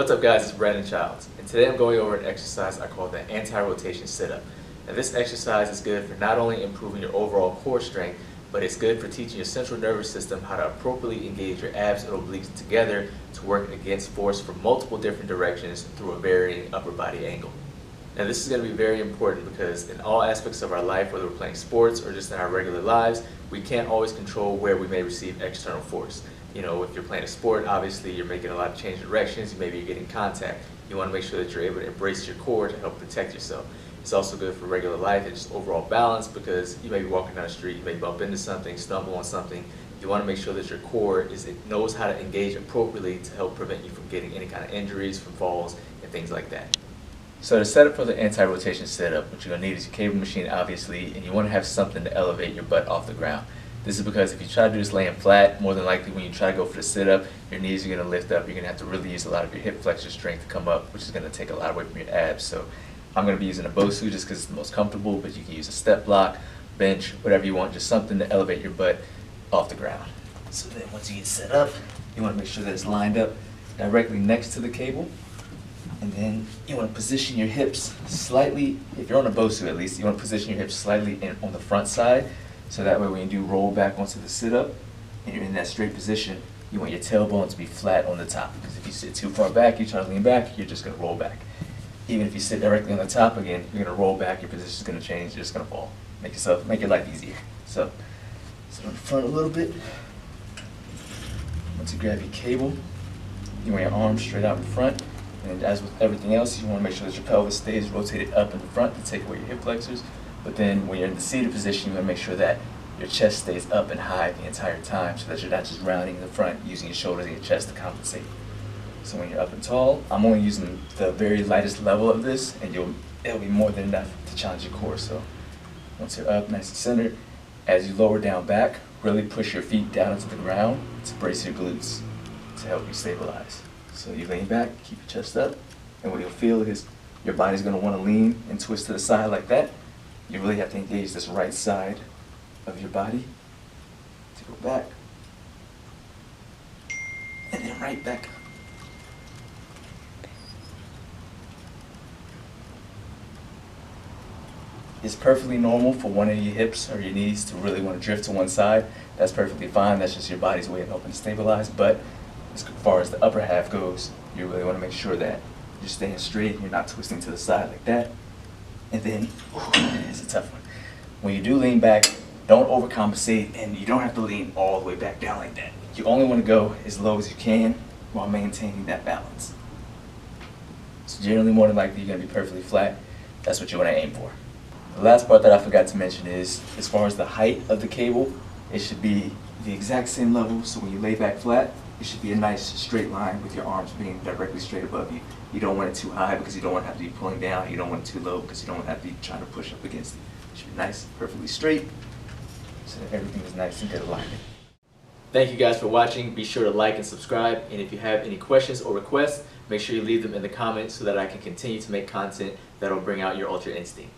What's up guys, it's Brandon Childs, and today I'm going over an exercise I call the anti-rotation sit-up. Now this exercise is good for not only improving your overall core strength, but it's good for teaching your central nervous system how to appropriately engage your abs and obliques together to work against force from multiple different directions through a varying upper body angle. Now this is going to be very important because in all aspects of our life, whether we're playing sports or just in our regular lives, we can't always control where we may receive external force. You know, if you're playing a sport, obviously you're making a lot of change directions, maybe you're getting contact. You want to make sure that you're able to embrace your core to help protect yourself. It's also good for regular life and just overall balance because you may be walking down the street, you may bump into something, stumble on something. You want to make sure that your core knows how to engage appropriately to help prevent you from getting any kind of injuries from falls and things like that. So to set up for the anti-rotation sit-up, what you're going to need is your cable machine obviously, and you want to have something to elevate your butt off the ground. This is because if you try to do this laying flat, more than likely when you try to go for the sit-up, your knees are going to lift up. You're going to have to really use a lot of your hip flexor strength to come up, which is going to take a lot away from your abs. So I'm going to be using a BOSU just because it's the most comfortable, but you can use a step block, bench, whatever you want, just something to elevate your butt off the ground. So then once you get set up, you want to make sure that it's lined up directly next to the cable. And then you want to position your hips slightly, if you're on a BOSU at least, you want to position your hips slightly on the front side. So that way when you do roll back onto the sit-up and you're in that straight position, you want your tailbone to be flat on the top. Because if you sit too far back, you try to lean back, you're just going to roll back. Even if you sit directly on the top again, you're going to roll back, your position's going to change, you're just going to fall. Make your life easier. So, sit on the front a little bit. Once you grab your cable, you want your arms straight out in front. And as with everything else, you want to make sure that your pelvis stays rotated up in the front to take away your hip flexors. But then when you're in the seated position, you want to make sure that your chest stays up and high the entire time so that you're not just rounding in the front, using your shoulders and your chest to compensate. So when you're up and tall, I'm only using the very lightest level of this, and it'll be more than enough to challenge your core. So once you're up, nice and centered, as you lower down back, really push your feet down into the ground to brace your glutes to help you stabilize. So you lean back, keep your chest up, and what you'll feel is your body's going to want to lean and twist to the side like that. You really have to engage this right side of your body to go back, and then right back up. It's perfectly normal for one of your hips or your knees to really want to drift to one side. That's perfectly fine. That's just your body's way of helping to stabilize. But as far as the upper half goes, you really want to make sure that you're staying straight and you're not twisting to the side like that. And then, it's a tough one. When you do lean back, don't overcompensate, and you don't have to lean all the way back down like that. You only want to go as low as you can while maintaining that balance. So generally, more than likely, you're going to be perfectly flat. That's what you want to aim for. The last part that I forgot to mention is, as far as the height of the cable, it should be the exact same level. So when you lay back flat, it should be a nice straight line with your arms being directly straight above you. You don't want it too high because you don't want to have to be pulling down. You don't want it too low because you don't want to have to be trying to push up against it. It should be nice, perfectly straight, so that everything is nice and good alignment. Thank you guys for watching. Be sure to like and subscribe. And if you have any questions or requests, make sure you leave them in the comments so that I can continue to make content that will bring out your ultra instinct.